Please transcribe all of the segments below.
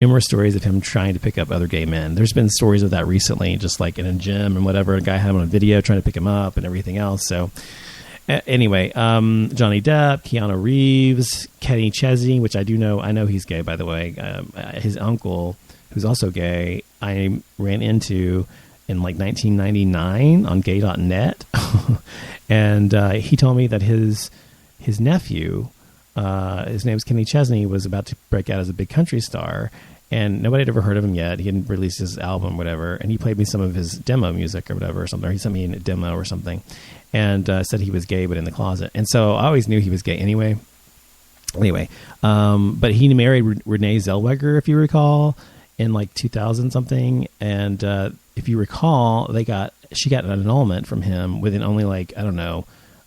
numerous stories of him trying to pick up other gay men. There's been stories of that recently, just like in a gym and whatever. A guy had him on a video trying to pick him up and everything else. So anyway, Johnny Depp, Keanu Reeves, Kenny Chesney, which I know he's gay, by the way. His uncle, who's also gay, I ran into in like 1999 on gay.net. And he told me that his nephew, his name's Kenny Chesney, was about to break out as a big country star, and nobody had ever heard of him yet. He hadn't released his album, whatever, and he played me some of his demo music or whatever, or something. Or he sent me a demo or something, and said he was gay but in the closet. And so I always knew he was gay anyway. But he married Renee Zellweger, if you recall, in like 2000 something, and if you recall, she got an annulment from him within only like, I don't know,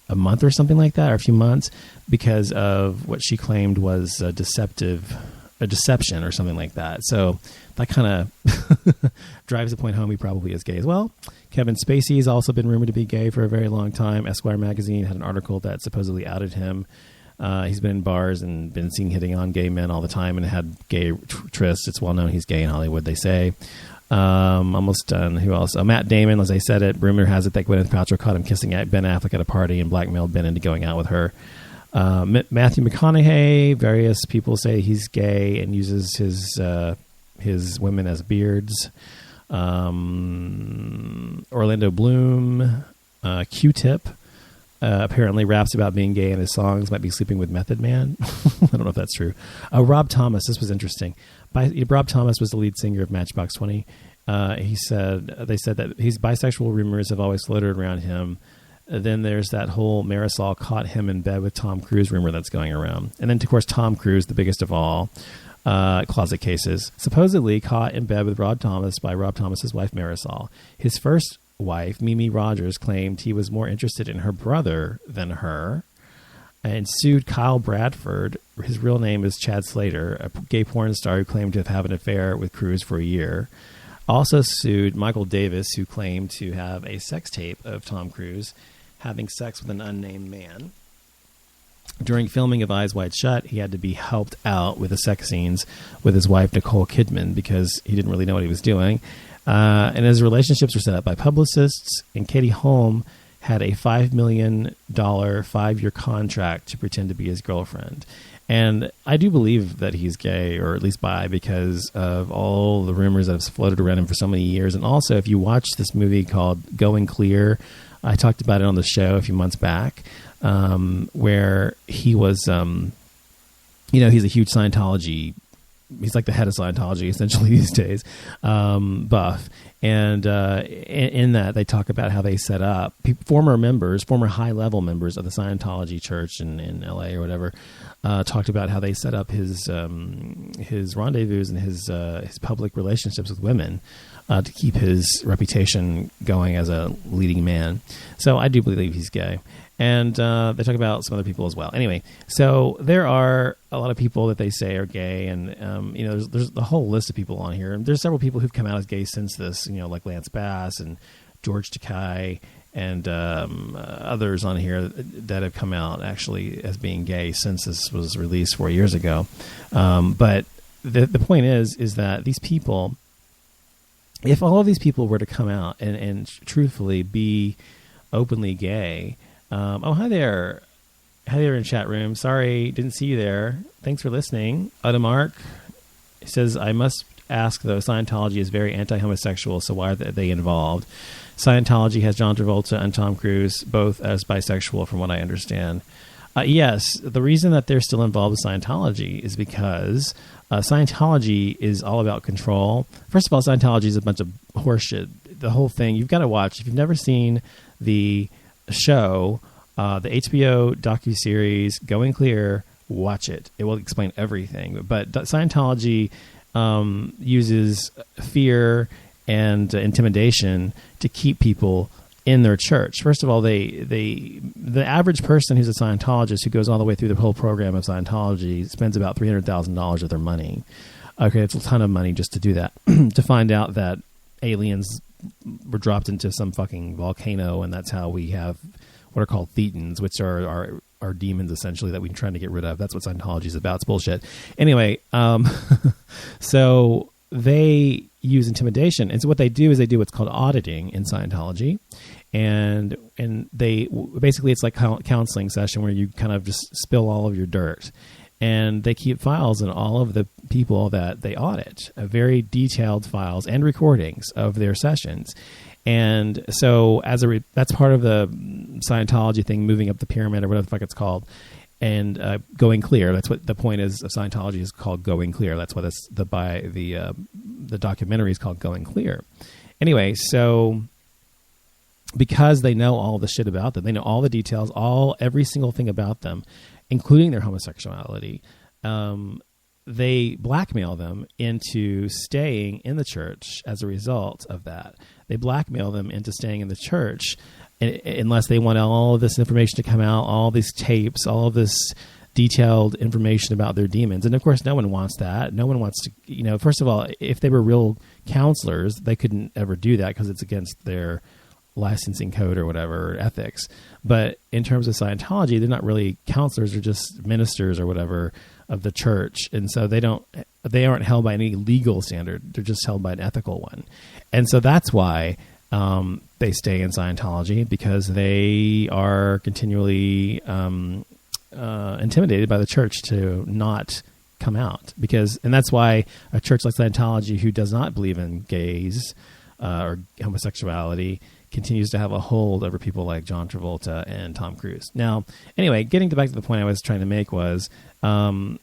a month or something like that, or a few months, because of what she claimed was a deception or something like that. So that kind of drives the point home. He probably is gay as well. Kevin Spacey has also been rumored to be gay for a very long time. Esquire magazine had an article that supposedly outed him. He's been in bars and been seen hitting on gay men all the time and had gay trysts. It's well known he's gay in Hollywood, they say. Almost done. Who else? Matt Damon, as I said it, rumor has it that Gwyneth Paltrow caught him kissing Ben Affleck at a party and blackmailed Ben into going out with her. Matthew McConaughey, various people say he's gay and uses his women as beards. Orlando Bloom, Q-Tip, apparently raps about being gay in his songs, might be sleeping with Method Man. I don't know if that's true. Rob Thomas, this was interesting. Rob Thomas was the lead singer of Matchbox 20. They said that his bisexual rumors have always floated around him. Then there's that whole Marisol caught him in bed with Tom Cruise rumor that's going around. And then, of course, Tom Cruise, the biggest of all closet cases, supposedly caught in bed with Rob Thomas by Rob Thomas's wife, Marisol. His first wife, Mimi Rogers, claimed he was more interested in her brother than her, and sued Kyle Bradford. His real name is Chad Slater, a gay porn star who claimed to have had an affair with Cruise for a year. Also sued Michael Davis, who claimed to have a sex tape of Tom Cruise having sex with an unnamed man. During filming of Eyes Wide Shut, he had to be helped out with the sex scenes with his wife, Nicole Kidman, because he didn't really know what he was doing. And his relationships were set up by publicists, and Katie Holm had a $5 million 5-year contract to pretend to be his girlfriend. And I do believe that he's gay, or at least bi, because of all the rumors that have floated around him for so many years. And also, if you watch this movie called Going Clear, I talked about it on the show a few months back, where he was, he's a huge Scientology. He's like the head of Scientology, essentially, these days, buff. And in that, they talk about how they set up former high-level members of the Scientology church in L.A. or whatever, talked about how they set up his rendezvous and his public relationships with women to keep his reputation going as a leading man. So I do believe he's gay. And they talk about some other people as well. Anyway, so there are a lot of people that they say are gay, and there's a whole list of people on here. And there's several people who've come out as gay since this, like Lance Bass and George Takei and others on here that have come out actually as being gay since this was released 4 years ago. But the point is that these people, if all of these people were to come out and truthfully be openly gay. Hi there. Hi there in chat room. Sorry, didn't see you there. Thanks for listening. Audemars says, I must ask, though, Scientology is very anti-homosexual, so why are they involved? Scientology has John Travolta and Tom Cruise both as bisexual, from what I understand. Yes, the reason that they're still involved with Scientology is because Scientology is all about control. First of all, Scientology is a bunch of horseshit. The whole thing, you've got to watch. If you've never seen the show, the HBO docuseries Going Clear, watch it. It will explain everything. But Scientology uses fear and intimidation to keep people in their church. First of all, the average person who's a Scientologist who goes all the way through the whole program of Scientology spends about $300,000 of their money. Okay, it's a ton of money just to do that. To find out that aliens were dropped into some fucking volcano, and that's how we have what are called thetans, which are our demons, essentially, that we're trying to get rid of. That's what Scientology is about. It's bullshit. Anyway, so they use intimidation. And so what they do is they do what's called auditing in Scientology. And they basically, it's like a counseling session where you kind of just spill all of your dirt. And they keep files on all of the people that they audit, very detailed files and recordings of their sessions. And so that's part of the Scientology thing, moving up the pyramid or whatever the fuck it's called, and going clear. That's what the point is of Scientology, is called Going Clear. That's why the documentary is called Going Clear. Anyway, so because they know all the shit about them, they know all the details, every single thing about them, including their homosexuality, they blackmail them into staying in the church as a result of that. They blackmail them into staying in the church unless they want all of this information to come out, all these tapes, all of this detailed information about their demons. And of course, no one wants that. No one wants to, first of all, if they were real counselors, they couldn't ever do that because it's against their licensing code or whatever, or ethics. But in terms of Scientology, they're not really counselors, they're just ministers or whatever of the church. And so they aren't held by any legal standard. They're just held by an ethical one. And so that's why they stay in Scientology, because they are continually intimidated by the church to not come out. And that's why a church like Scientology, who does not believe in gays or homosexuality, continues to have a hold over people like John Travolta and Tom Cruise. Now, anyway, getting back to the point I was trying to make was, in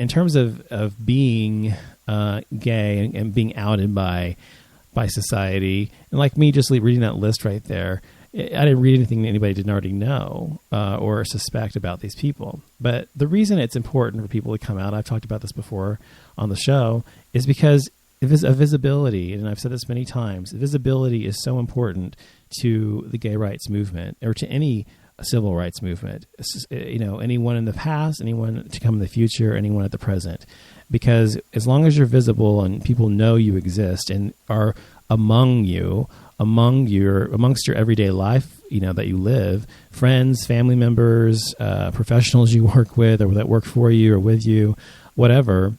terms of being gay and being outed by society, and like me just reading that list right there, I didn't read anything that anybody didn't already know or suspect about these people. But the reason it's important for people to come out, I've talked about this before on the show, is because visibility, and I've said this many times, visibility is so important to the gay rights movement, or to any civil rights movement. Anyone in the past, anyone to come in the future, anyone at the present. Because as long as you're visible and people know you exist and are amongst your everyday life, that you live, friends, family members, professionals you work with or that work for you or with you, whatever,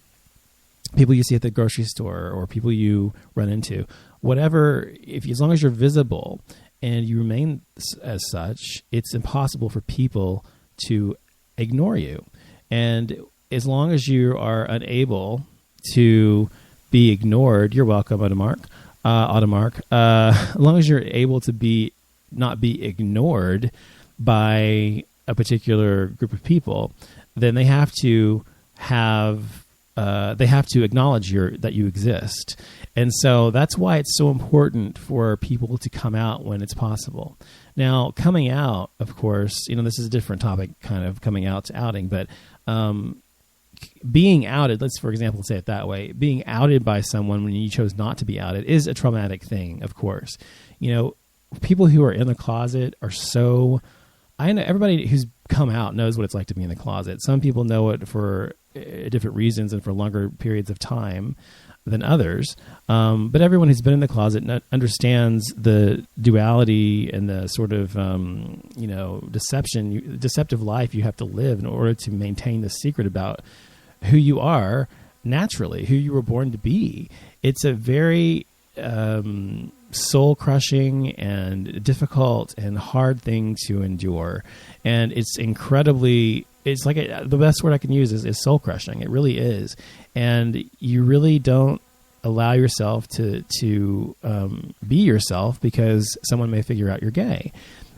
people you see at the grocery store or people you run into, whatever, as long as you're visible and you remain as such, it's impossible for people to ignore you. And as long as you are unable to be ignored, you're welcome, Audemars. As long as you're able to not be ignored by a particular group of people, then they have to acknowledge that you exist. And so that's why it's so important for people to come out when it's possible. Now, coming out, of course, this is a different topic, kind of coming out to outing, but being outed, let's, for example, say it that way, being outed by someone when you chose not to be outed is a traumatic thing, of course. People who are in the closet are so... I know everybody who's come out knows what it's like to be in the closet. Some people know it for different reasons and for longer periods of time than others. But everyone who's been in the closet understands the duality and the sort of, deceptive life you have to live in order to maintain the secret about who you are naturally, who you were born to be. It's a very soul-crushing and difficult and hard thing to endure. And it's incredibly... It's like the best word I can use is soul-crushing. It really is. And you really don't allow yourself to be yourself because someone may figure out you're gay.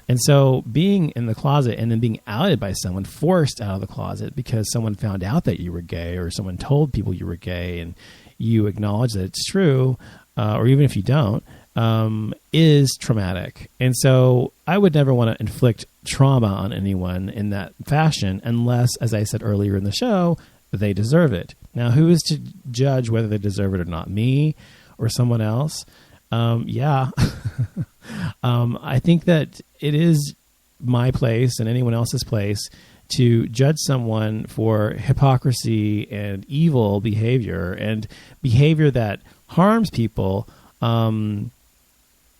And so being in the closet and then being outed by someone, forced out of the closet because someone found out that you were gay or someone told people you were gay and you acknowledge that it's true, or even if you don't, is traumatic. And so I would never want to inflict trauma on anyone in that fashion unless, as I said earlier in the show, they deserve it. Now, who is to judge whether they deserve it or not? Me or someone else? Yeah. I think that it is my place and anyone else's place to judge someone for hypocrisy and evil behavior and behavior that harms people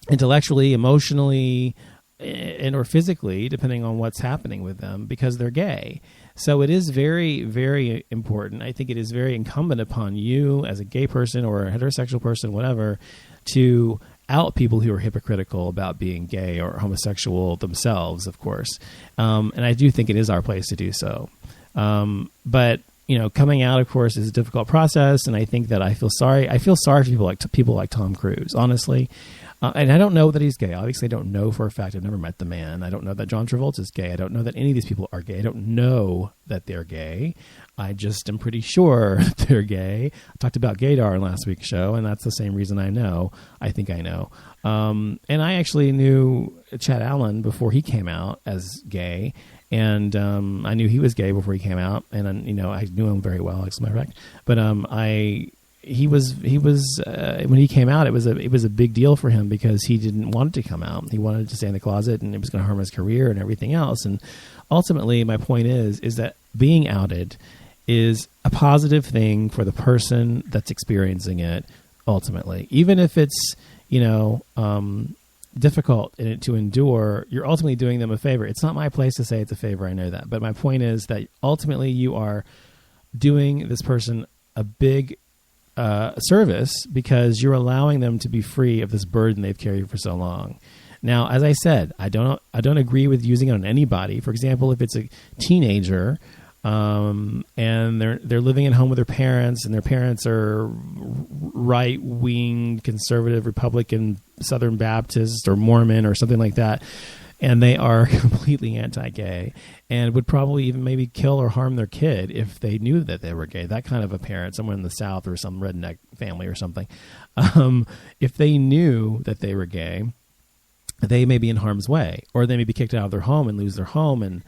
intellectually, emotionally, and or physically, depending on what's happening with them, because they're gay. So it is very, very important. I think it is very incumbent upon you as a gay person or a heterosexual person, whatever, to out people who are hypocritical about being gay or homosexual themselves, of course. And I do think it is our place to do so. But coming out, of course, is a difficult process, and I think that I feel sorry for people like Tom Cruise, honestly. And I don't know that he's gay. Obviously, I don't know for a fact. I've never met the man. I don't know that John Travolta is gay. I don't know that any of these people are gay. I don't know that they're gay. I just am pretty sure they're gay. I talked about gaydar in last week's show, and that's the same reason I know. I think I know. And I actually knew Chad Allen before he came out as gay. And I knew he was gay before he came out, and I knew him very well, as a matter of fact. But he was when he came out, it was a big deal for him because he didn't want it to come out. He wanted to stay in the closet, and it was going to harm his career and everything else. And ultimately, my point is that being outed is a positive thing for the person that's experiencing it. Ultimately, even if it's difficult to endure, you're ultimately doing them a favor. It's not my place to say it's a favor. I know that. But my point is that ultimately you are doing this person a big service because you're allowing them to be free of this burden they've carried for so long. Now, as I said, I don't agree with using it on anybody. For example, if it's a teenager and they're living at home with their parents, and their parents are right-wing, conservative, Republican, Southern Baptist, or Mormon, or something like that, and they are completely anti-gay and would probably even maybe kill or harm their kid if they knew that they were gay. That kind of a parent, someone in the South or some redneck family or something, if they knew that they were gay, they may be in harm's way, or they may be kicked out of their home and lose their home and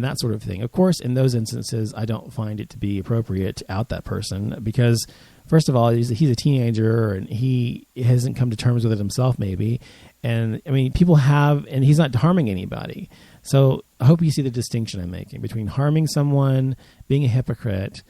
that sort of thing. Of course, in those instances, I don't find it to be appropriate to out that person because, first of all, he's a teenager and he hasn't come to terms with it himself, maybe. And I mean, people have, and he's not harming anybody. So I hope you see the distinction I'm making between harming someone, being a hypocrite,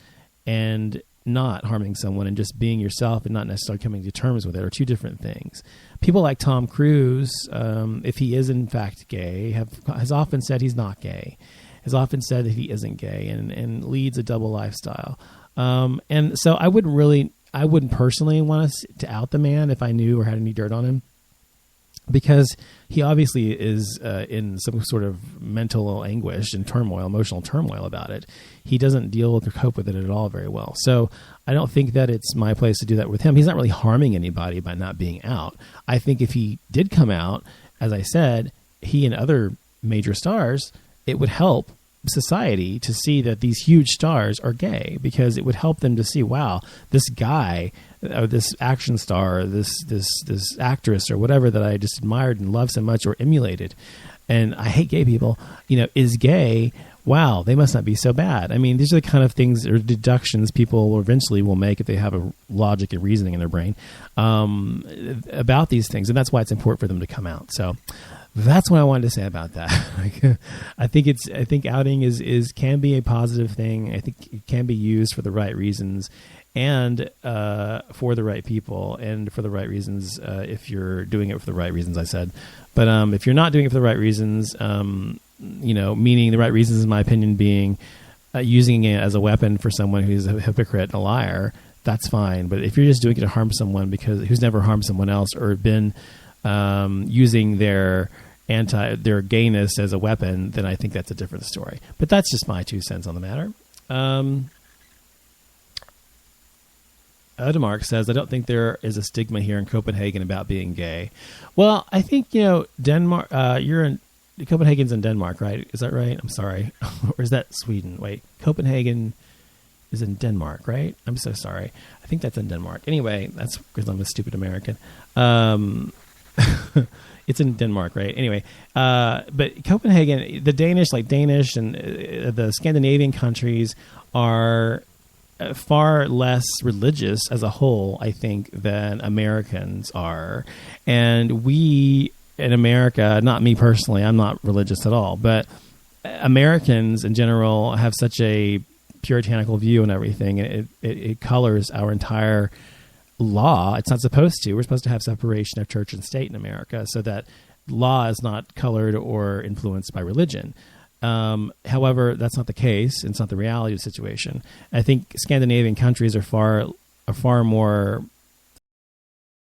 and not harming someone and just being yourself and not necessarily coming to terms with it are two different things. People like Tom Cruise, if he is in fact gay, has often said he's not gay, has often said that he isn't gay and leads a double lifestyle. And so I wouldn't personally want to out the man if I knew or had any dirt on him, because he obviously is in some sort of mental anguish and turmoil, emotional turmoil about it. He doesn't deal with or cope with it at all very well. So I don't think that it's my place to do that with him. He's not really harming anybody by not being out. I think if he did come out, as I said, he and other major stars, it would help society to see that these huge stars are gay, because it would help them to see, wow, this guy, or this action star, this actress or whatever that I just admired and loved so much or emulated, and I hate gay people, is gay. Wow, they must not be so bad. I mean, these are the kind of things or deductions people eventually will make if they have a logic and reasoning in their brain about these things, and that's why it's important for them to come out. So that's what I wanted to say about that. I think outing can be a positive thing. I think it can be used for the right reasons and for the right people and for the right reasons if you're doing it for the right reasons, I said. But if you're not doing it for the right reasons, meaning the right reasons, in my opinion, being using it as a weapon for someone who's a hypocrite and a liar, that's fine. But if you're just doing it to harm someone who's never harmed someone else or been using their gayness as a weapon, then I think that's a different story. But that's just my 2 cents on the matter. Odemark says, I don't think there is a stigma here in Copenhagen about being gay. Well, I think, Denmark, Copenhagen's in Denmark, right? Is that right? I'm sorry. Or is that Sweden? Wait, Copenhagen is in Denmark, right? I'm so sorry. I think that's in Denmark. Anyway, that's because I'm a stupid American. It's in Denmark, right? Anyway, but Copenhagen, the Danish and the Scandinavian countries are far less religious as a whole, I think, than Americans are. And we in America, not me personally, I'm not religious at all, but Americans in general have such a puritanical view and everything. It colors our entire law. It's not supposed to. We're supposed to have separation of church and state in America, so that law is not colored or influenced by religion. However, that's not the case. It's not the reality of the situation. I think Scandinavian countries are far more